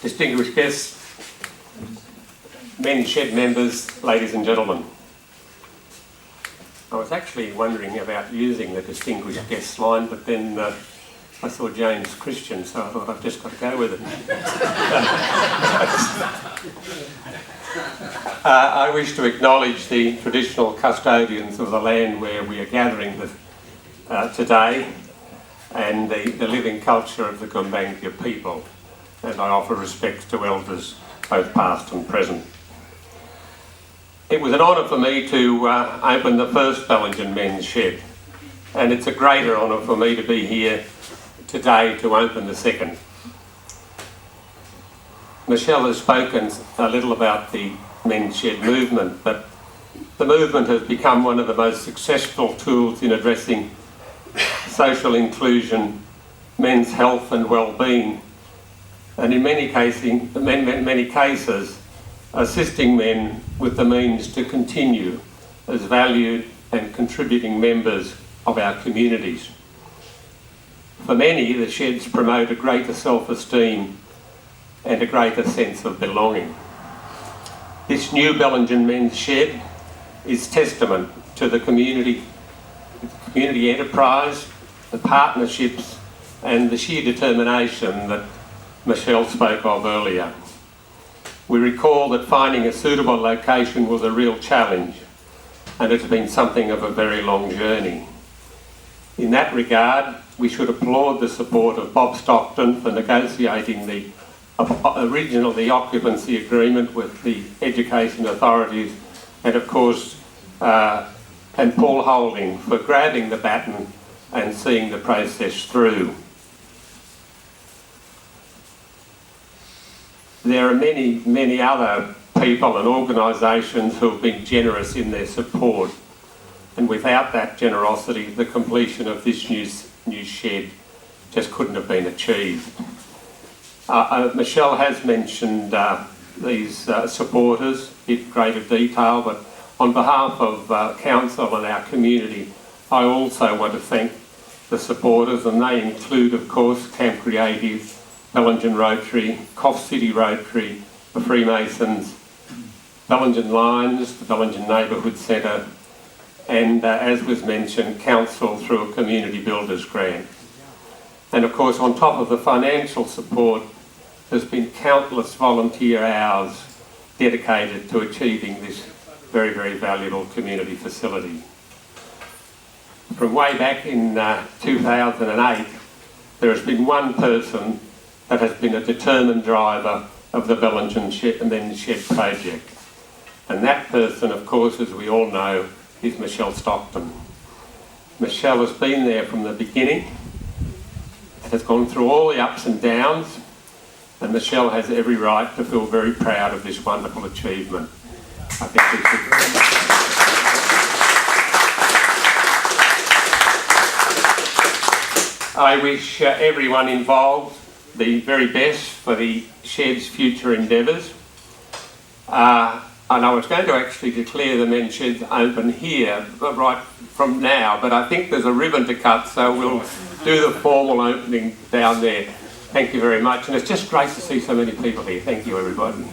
Distinguished guests, men's shed members, ladies and gentlemen. I was actually wondering about using the distinguished guests line, but then I saw James Christian, so I thought I've just got to go with it. I wish to acknowledge the traditional custodians of the land where we are gathering today, and the living culture of the Gumbaynggirr people, and I offer respects to elders both past and present. It was an honour for me to open the first Bellingen men's shed, and it's a greater honour for me to be here today to open the second. Michelle has spoken a little about the men's shed movement, but the movement has become one of the most successful tools in addressing social inclusion, men's health and well-being, and in many cases assisting men with the means to continue as valued and contributing members of our communities. For many, the sheds promote a greater self-esteem and a greater sense of belonging. This new Bellingen men's shed is testament to the community enterprise, the partnerships and the sheer determination that Michelle spoke of earlier. We recall that finding a suitable location was a real challenge, and it's been something of a very long journey. In that regard, we should applaud the support of Bob Stockton for negotiating the occupancy agreement with the education authorities, and of course, and Paul Holding for grabbing the baton and seeing the process through. There are many other people and organisations who have been generous in their support, and without that generosity, the completion of this new shed just couldn't have been achieved. Michelle has mentioned these supporters in greater detail, but on behalf of Council and our community, I also want to thank the supporters, and they include, of course, Camp Creative, Bellingen Rotary, Coff City Rotary, the Freemasons, Bellingen Lions, the Bellingen Neighbourhood Centre, and as was mentioned, Council through a Community Builders Grant. And of course, on top of the financial support, there's been countless volunteer hours dedicated to achieving this very, very valuable community facility. From way back in 2008, there has been one person that has been a determined driver of the Bellingen men's shed project. And that person, of course, as we all know, is Michelle Stockton. Michelle has been there from the beginning, has gone through all the ups and downs, and Michelle has every right to feel very proud of this wonderful achievement. I think we should... I wish everyone involved the very best for the shed's future endeavours. And I was going to actually declare the men's sheds open here right from now, but I think there's a ribbon to cut, so we'll do the formal opening down there. Thank you very much, and it's just great to see so many people here. Thank you, everybody.